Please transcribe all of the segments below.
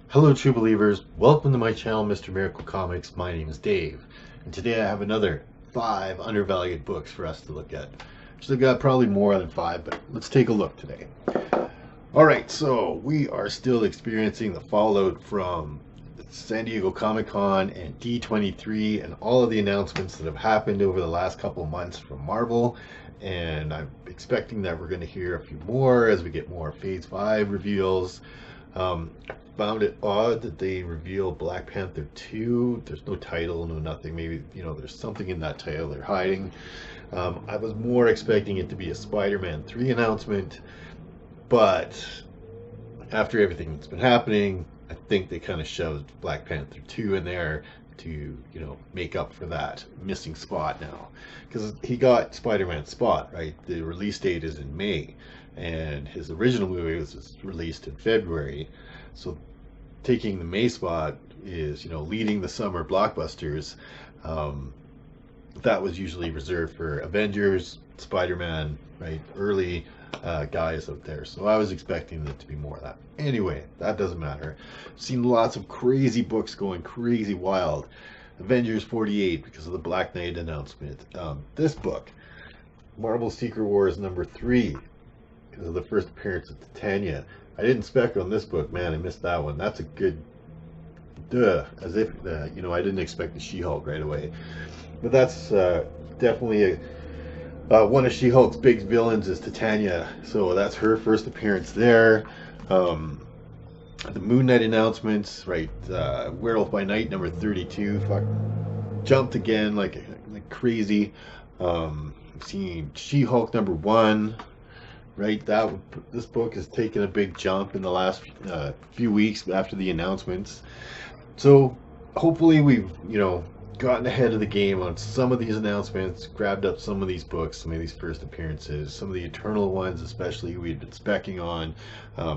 Hello, true believers. Welcome to my channel, Mr. Miracle Comics. My name is Dave, and today I have another 5 undervalued books for us to look at. Actually, I've got probably more than 5, but let's take a look today. All right, so we are still experiencing the fallout from San Diego Comic Con and D23 and all of the announcements that have happened over the last couple of months from Marvel. And I'm expecting that we're going to hear a few more as we get more Phase 5 reveals. Found it odd that they revealed Black Panther 2. There's no title, no nothing. Maybe, there's something in that title they're hiding. I was more expecting it to be a Spider-Man 3 announcement, but after everything that's been happening, I think they kind of shoved Black Panther 2 in there to, make up for that missing spot now. Because he got Spider-Man spot, right? The release date is in May, and his original movie was released in February. So taking the May spot is, leading the summer blockbusters. That was usually reserved for Avengers, Spider-Man, right? Early guys out there. So I was expecting it to be more of that. Anyway, that doesn't matter. I've seen lots of crazy books going crazy wild. Avengers 48 because of the Black Knight announcement. This book, Marvel Secret Wars #3, because of the first appearance of Titania. I didn't spec on this book, man. I missed that one. That's a good, as if I didn't expect the She-Hulk right away. But that's definitely one of She-Hulk's big villains is Titania, so that's her first appearance there. The Moon Knight announcements, right? Werewolf by Night #32, fuck, jumped again like crazy. Seen She-Hulk #1, right? This book has taken a big jump in the last few weeks after the announcements. So hopefully we've gotten ahead of the game on some of these announcements, grabbed up some of these books, some of these first appearances, some of the Eternal ones especially we've been specking on,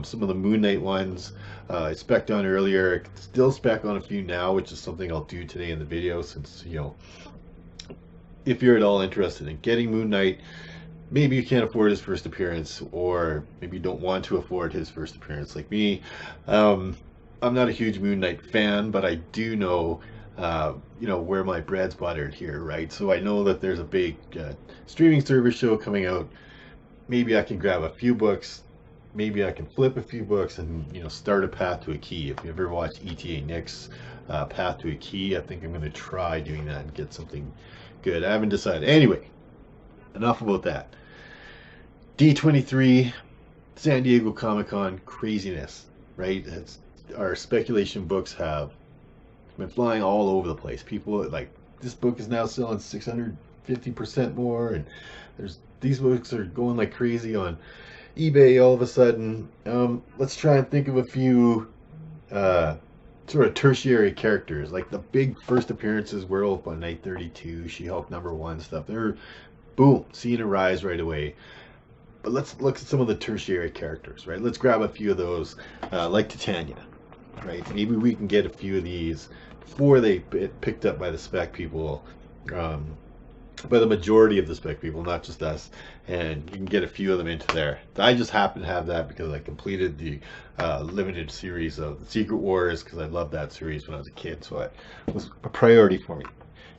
some of the Moon Knight ones I spec'd on earlier, still spec on a few now, which is something I'll do today in the video since, if you're at all interested in getting Moon Knight, maybe you can't afford his first appearance, or maybe you don't want to afford his first appearance like me. I'm not a huge Moon Knight fan, but I do know where my bread's buttered here, right? So I know that there's a big streaming service show coming out. Maybe I can grab a few books. Maybe I can flip a few books and start a Path to a Key. If you ever watched ETA Nick's Path to a Key, I think I'm going to try doing that and get something good. I haven't decided. Anyway, enough about that. D23, San Diego Comic Con craziness, right? Our speculation books have been flying all over the place. People like this book is now selling 650% more, and these books are going like crazy on eBay all of a sudden. Let's try and think of a few sort of tertiary characters, like the big first appearances, Werewolf by Night 32, She-Hulk #1 stuff. They're boom, seeing a rise right away. But let's look at some of the tertiary characters, right? Let's grab a few of those, like Titania, right? Maybe we can get a few of these before they get picked up by the spec people, by the majority of the spec people, not just us, and you can get a few of them into there. I just happen to have that because I completed the limited series of the Secret Wars because I loved that series when I was a kid, so it was a priority for me.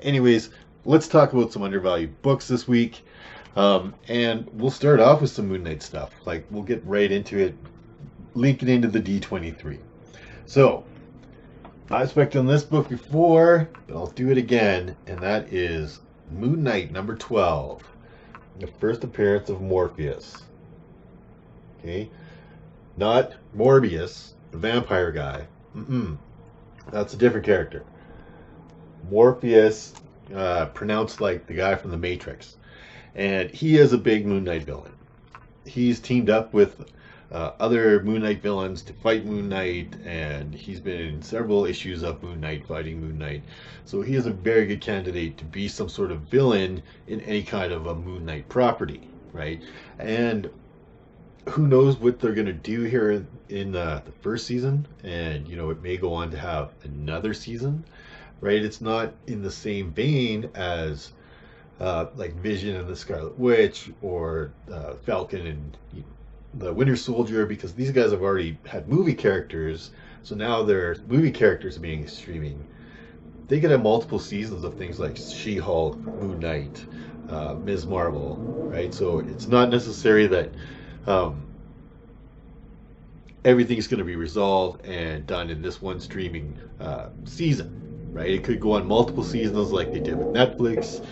Anyways, let's talk about some undervalued books this week. And we'll start off with some Moon Knight stuff. Like, we'll get right into it, link it into the D23. So, I've spec'd on this book before, but I'll do it again, and that is Moon Knight #12, the first appearance of Morpheus. Okay? Not Morbius, the vampire guy. That's a different character. Morpheus, pronounced like the guy from The Matrix. And he is a big Moon Knight villain. He's teamed up with other Moon Knight villains to fight Moon Knight, and he's been in several issues of Moon Knight, fighting Moon Knight. So he is a very good candidate to be some sort of villain in any kind of a Moon Knight property, right? And who knows what they're going to do here in the first season, and it may go on to have another season, right? It's not in the same vein as like Vision and the Scarlet Witch, or Falcon and the Winter Soldier, because these guys have already had movie characters, so now their movie characters being streaming. They could have multiple seasons of things like She-Hulk, Moon Knight, Ms. Marvel, right? So it's not necessary that um, everything's going to be resolved and done in this one streaming season, right? It could go on multiple seasons like they did with Netflix.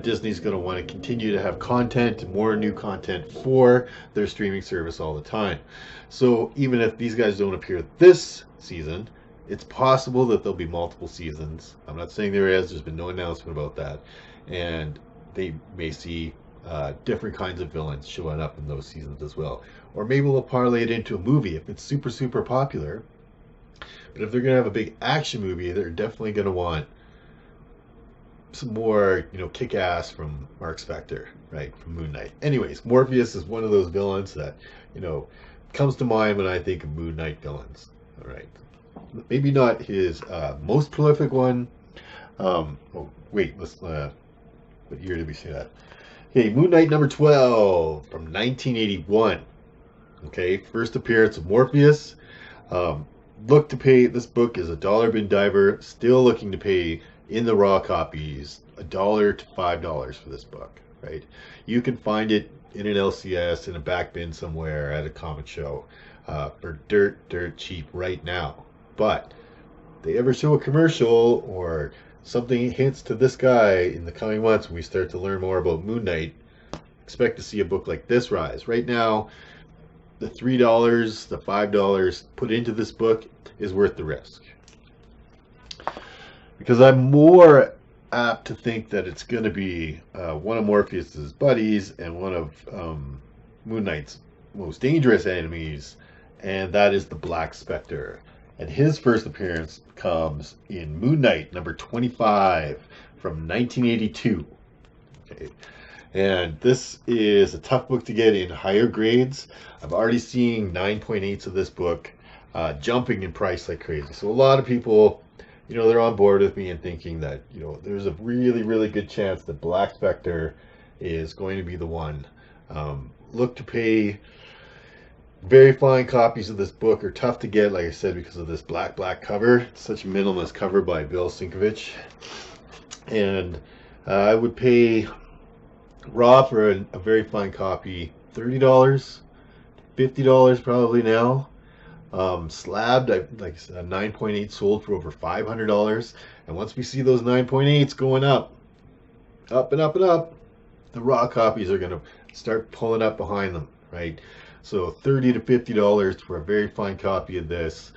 Disney's going to want to continue to have content, more new content for their streaming service all the time. So even if these guys don't appear this season, it's possible that there'll be multiple seasons. I'm not saying there is. There's been no announcement about that. And they may see different kinds of villains showing up in those seasons as well. Or maybe they'll parlay it into a movie if it's super, super popular. But if they're going to have a big action movie, they're definitely going to want some more, kick-ass from Mark Spector, right, from Moon Knight. Anyways, Morpheus is one of those villains that, comes to mind when I think of Moon Knight villains. All right. Maybe not his most prolific one. Let's, what year did we say that? Okay, Moon Knight number 12 from 1981. Okay, first appearance of Morpheus. Look to pay, this book is a dollar bin diver, still looking to pay in the raw copies $1 to $5 for this book, right? You can find it in an LCS, in a back bin somewhere at a comic show for dirt cheap right now. But if they ever show a commercial or something hints to this guy in the coming months when we start to learn more about Moon Knight, expect to see a book like this rise. Right now, the $3, the $5 put into this book is worth the risk. Because I'm more apt to think that it's going to be one of Morpheus's buddies and one of Moon Knight's most dangerous enemies, and that is the Black Spectre. And his first appearance comes in Moon Knight number 25 from 1982. Okay. And this is a tough book to get in higher grades. I've already seen 9.8s of this book jumping in price like crazy. So a lot of people, they're on board with me and thinking that, there's a really, really good chance that Black Spectre is going to be the one. Look to pay. Very fine copies of this book are tough to get, like I said, because of this black cover. It's such a minimalist cover by Bill Sienkiewicz. And I would pay raw for a very fine copy $30, $50 probably now. Slabbed, like I said, 9.8 sold for over $500. And once we see those 9.8s going up and up and up, the raw copies are going to start pulling up behind them, right? So $30 to $50 for a very fine copy of this.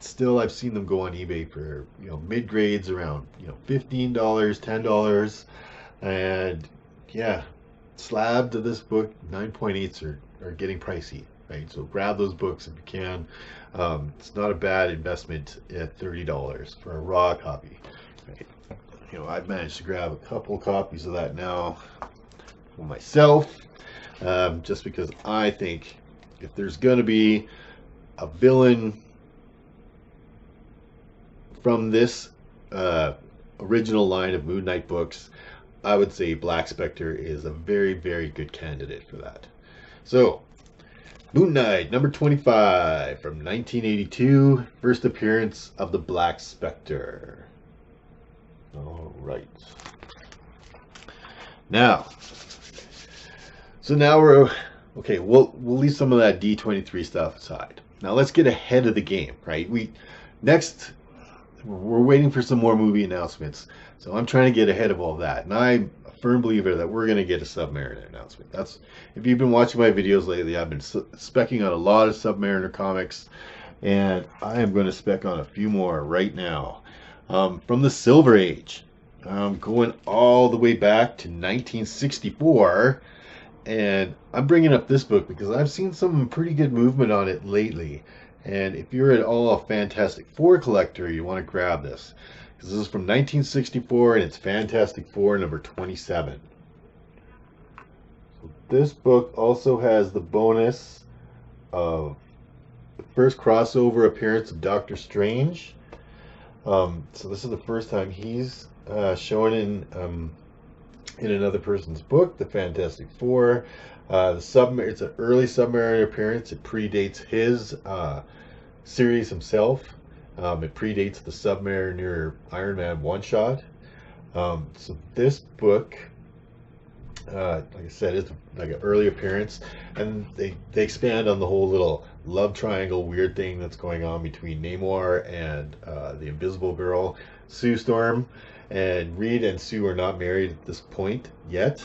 Still, I've seen them go on eBay for mid grades around $15, $10, and yeah, slabbed to this book 9.8s are getting pricey, right? So grab those books if you can. It's not a bad investment at $30 for a raw copy. Right? I've managed to grab a couple copies of that now for myself. Just because I think if there's going to be a villain from this original line of Moon Knight books, I would say Black Spectre is a very, very good candidate for that. So, Moon Knight, number 25 from 1982, first appearance of the Black Spectre. All right. Now, we're okay. We'll leave some of that D23 stuff aside. Now let's get ahead of the game, right? We're waiting for some more movie announcements, so I'm trying to get ahead of all that. And I'm a firm believer that we're going to get a Submariner announcement. If you've been watching my videos lately, I've been specking on a lot of Submariner comics, and I am going to spec on a few more right now. From the Silver Age, going all the way back to 1964. And I'm bringing up this book because I've seen some pretty good movement on it lately. And if you're at all a Fantastic Four collector, you want to grab this. Because this is from 1964 and it's Fantastic Four number 27. So this book also has the bonus of the first crossover appearance of Doctor Strange. So this is the first time he's shown in another person's book, the Fantastic Four. It's an early Submariner appearance. It predates his series himself. It predates the Submariner Iron Man one shot. So this book, like I said, is like an early appearance, and they expand on the whole little love triangle weird thing that's going on between Namor and the Invisible Girl, Sue Storm. And Reed and Sue are not married at this point yet.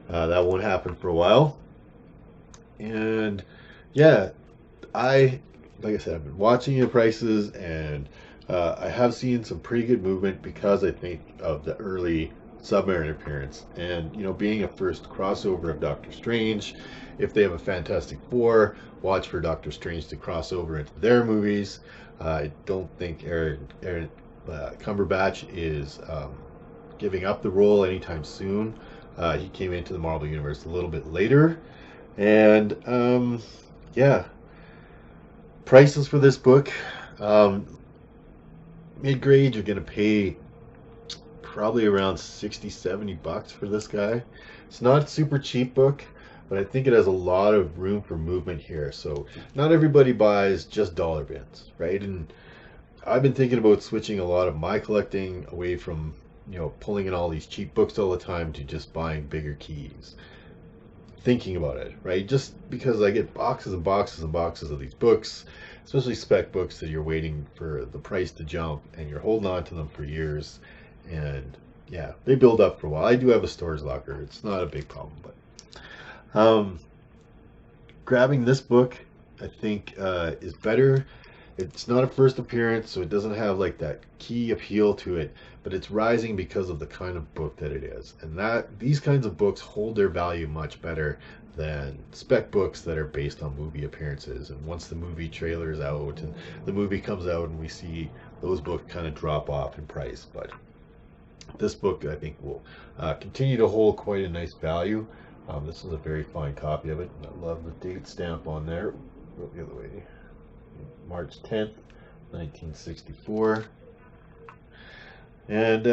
That won't happen for a while. And yeah, I like I said, I've been watching the prices, and I have seen some pretty good movement because I think of the early Submariner appearance, and being a first crossover of Doctor Strange. If they have a Fantastic Four, watch for Doctor Strange to cross over into their movies. I don't think Aaron Cumberbatch is giving up the role anytime soon. He came into the Marvel Universe a little bit later, and yeah, prices for this book. Mid grade, you're going to pay probably around 60, $70 for this guy. It's not a super cheap book, but I think it has a lot of room for movement here. So not everybody buys just dollar bins, right? And I've been thinking about switching a lot of my collecting away from pulling in all these cheap books all the time to just buying bigger keys. Thinking about it, right? Just because I get boxes and boxes and boxes of these books, especially spec books that you're waiting for the price to jump and you're holding on to them for years, and yeah, they build up for a while. I do have a storage locker. It's not a big problem, but grabbing this book, I think, is better. It's not a first appearance, so it doesn't have like that key appeal to it, but it's rising because of the kind of book that it is. And that these kinds of books hold their value much better than spec books that are based on movie appearances. And once the movie trailer is out and the movie comes out, and we see those books kind of drop off in price. But this book, I think, will continue to hold quite a nice value. This is a very fine copy of it. I love the date stamp on there. Go the other way. March 10th, 1964. And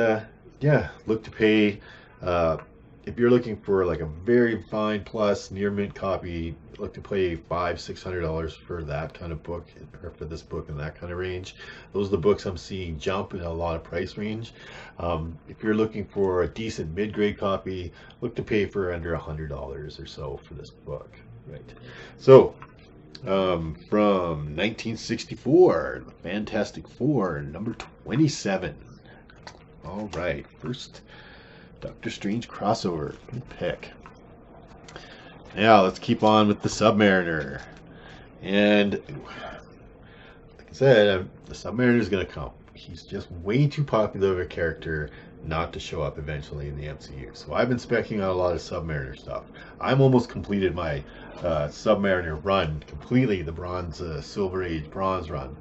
yeah, look to pay, if you're looking for like a very fine plus near mint copy, look to pay $500-600 for that kind of book, or for this book in that kind of range. Those are the books I'm seeing jump in a lot of price range. If you're looking for a decent mid-grade copy, look to pay for under $100 or so for this book, right? So from 1964, the Fantastic Four, number 27. All right, first Doctor Strange crossover. Good pick. Now let's keep on with the Submariner. And like I said, the Submariner is going to come. He's just way too popular of a character not to show up eventually in the MCU. So I've been specking out a lot of Submariner stuff. I'm almost completed my Submariner run completely, the Silver Age Bronze run.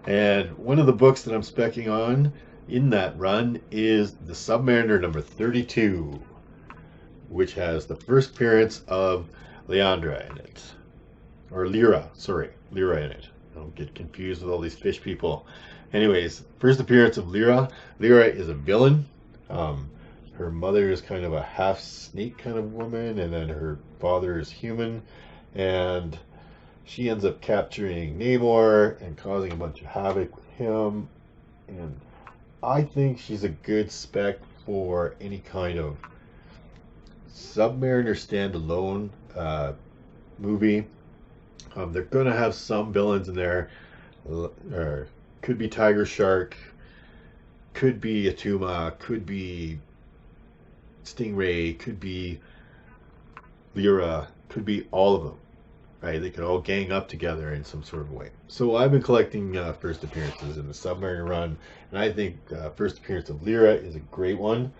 And one of the books that I'm specking on in that run is the Submariner number 32, which has the first appearance of Leandra in it. Or Lyra, sorry, Lyra in it. Don't get confused with all these fish people. Anyways, first appearance of Lyra. Lyra is a villain. Her mother is kind of a half snake kind of woman, and then her father is human, and she ends up capturing Namor and causing a bunch of havoc with him. And I think she's a good spec for any kind of Submariner standalone movie. They're going to have some villains in there. Could be Tiger Shark, could be Atuma, could be Stingray, could be Lyra, could be all of them, right? They could all gang up together in some sort of way. So I've been collecting first appearances in the Submariner run, and I think first appearance of Lyra is a great one.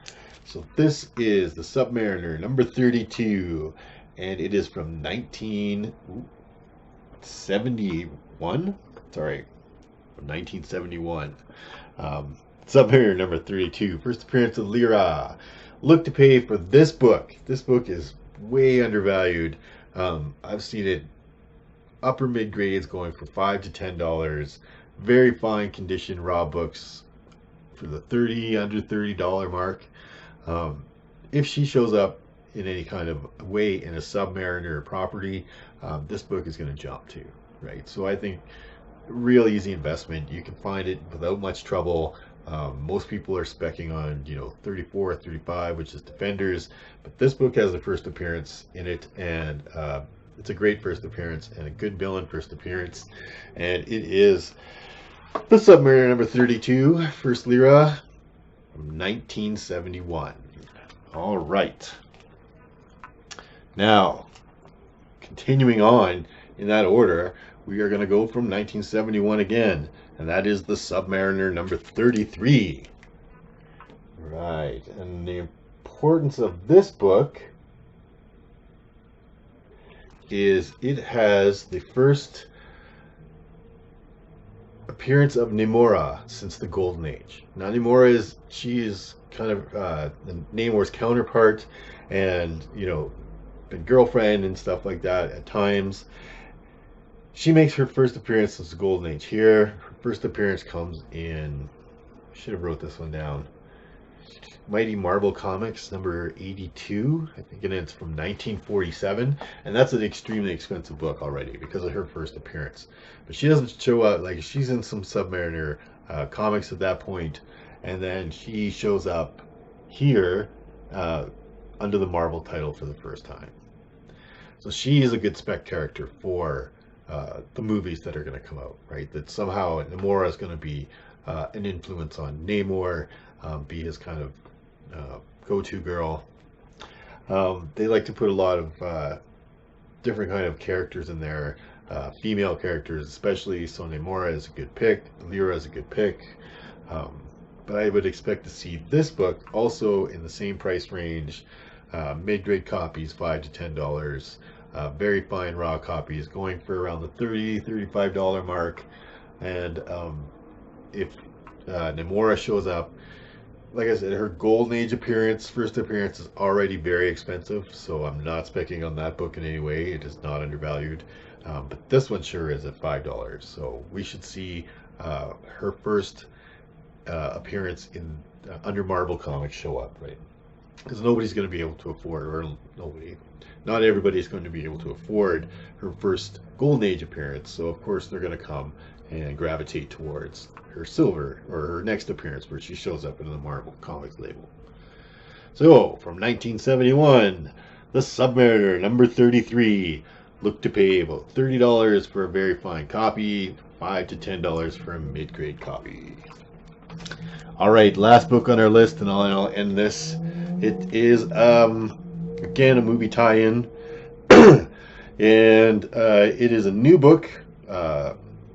So this is the Submariner number 32, and it is from 1971. Sorry, from 1971. Submariner number 32, first appearance of Lyra. Look to pay for this book. This book is way undervalued. I've seen it upper mid grades going for $5 to $10. Very fine condition raw books for the under $30 mark. If she shows up in any kind of way in a Submariner property, this book is going to jump to, right? So I think real easy investment. You can find it without much trouble. Most people are specking on 34, 35, which is Defenders, but this book has the first appearance in it, and it's a great first appearance and a good villain first appearance, and it is the Submariner number 32, First Lyra, from 1971. All right. Now, continuing on in that order, we are going to go from 1971 again, and that is the Submariner number 33. Right, and the importance of this book is it has the first appearance of Namora since the Golden Age. Now Namora is kind of Namor's counterpart, and been girlfriend and stuff like that at times. She makes her first appearance since the Golden Age here. Her first appearance comes in, I should have wrote this one down, Mighty Marvel Comics number 82, I think, and it's from 1947, and that's an extremely expensive book already because of her first appearance. But she doesn't show up, like she's in some Submariner comics at that point, and then she shows up here under the Marvel title for the first time. So she is a good spec character for the movies that are going to come out, right? That somehow Namora is going to be an influence on Namor, be his kind of go-to girl. They like to put a lot of different kind of characters in there, female characters especially, so Namora is a good pick, Lyra is a good pick, but I would expect to see this book also in the same price range, mid-grade copies, $5 to $10, very fine raw copies going for around the $30, $35 mark, and if Namora shows up, like I said, her Golden Age first appearance is already very expensive, so I'm not specking on that book in any way. It is not undervalued. But this one sure is at $5, so we should see her first appearance in under Marvel Comics show up, right? Because nobody's going to be able to afford, or not everybody's going to be able to afford her first Golden Age appearance, so of course they're going to come and gravitate towards her silver, or her next appearance where she shows up in the Marvel Comics label. So, from 1971, the Submariner number 33. Look to pay about $30 for a very fine copy, $5 to $10 for a mid-grade copy. Alright, last book on our list, and I'll end this. It is, again, a movie tie-in, and it is a new book.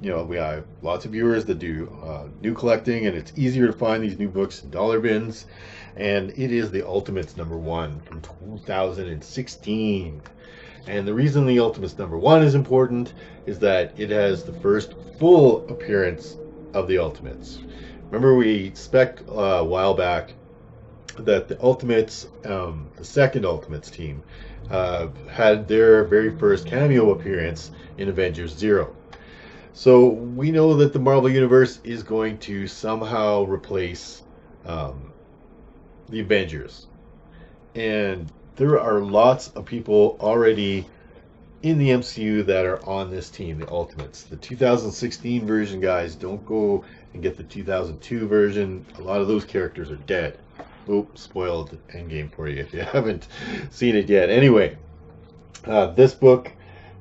We have lots of viewers that do new collecting, and it's easier to find these new books in dollar bins. And it is the Ultimates number 1 from 2016. And the reason the Ultimates number 1 is important is that it has the first full appearance of the Ultimates. Remember, we spec'd a while back that the Ultimates, the second Ultimates team, had their very first cameo appearance in Avengers 0. So we know that the Marvel Universe is going to somehow replace the Avengers. And there are lots of people already in the MCU that are on this team, the Ultimates. The 2016 version, guys, don't go and get the 2002 version. A lot of those characters are dead. Oops, spoiled Endgame for you if you haven't seen it yet. Anyway, this book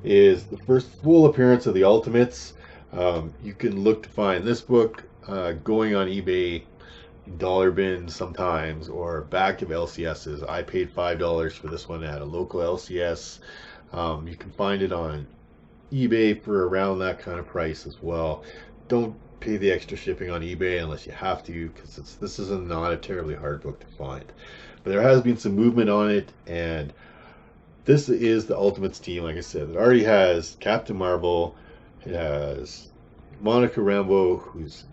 is the first full appearance of the Ultimates. You can look to find this book going on eBay, dollar bins sometimes, or back of LCSs. I paid $5 for this one at a local LCS. You can find it on eBay for around that kind of price as well. Don't pay the extra shipping on eBay unless you have to, because this is not a terribly hard book to find. But there has been some movement on it, and this is the Ultimates team, like I said. It already has Captain Marvel. It has Monica Rambeau, who's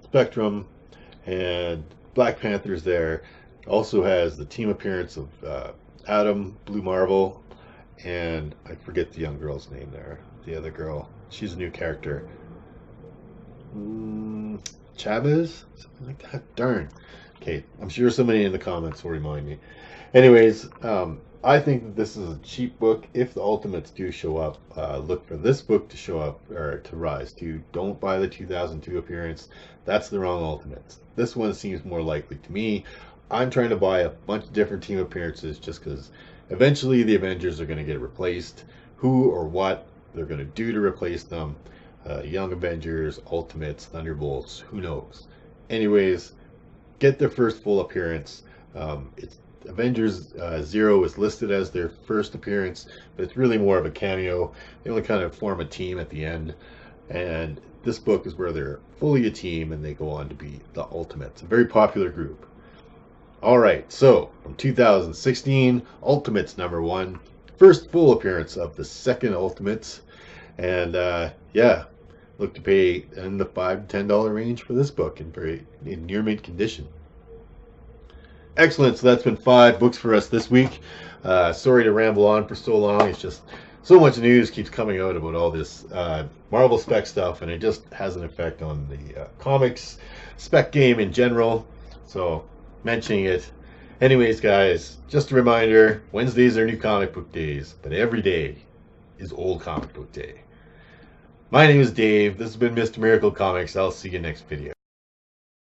Spectrum, and Black Panther's there. It also has the team appearance of Adam, Blue Marvel, and I forget the young girl's name there. The other girl. She's a new character. Chavez, something like that. Darn. Okay, I'm sure somebody in the comments will remind me. Anyways, I think that this is a cheap book. If the Ultimates do show up, look for this book to show up or to rise to. Don't buy the 2002 appearance. That's the wrong Ultimates. This one seems more likely to me. I'm trying to buy a bunch of different team appearances just because eventually the Avengers are going to get replaced. Who or what they're going to do to replace them. Young Avengers, Ultimates, Thunderbolts, who knows. Anyways, get their first full appearance. It's Avengers Zero is listed as their first appearance, but it's really more of a cameo. They only kind of form a team at the end, and this book is where they're fully a team and they go on to be the Ultimates, a very popular group. All right, so from 2016, Ultimates #1, first full appearance of the second Ultimates, and yeah, look to pay in the $5 to $10 range for this book in near mint condition. Excellent. So that's been 5 books for us this week. Sorry to ramble on for so long. It's just so much news keeps coming out about all this Marvel spec stuff, and it just has an effect on the comics spec game in general. So mentioning it. Anyways, guys, just a reminder, Wednesdays are new comic book days, but every day is old comic book day. My name is Dave. This has been Mr. Miracle Comics. I'll see you next video.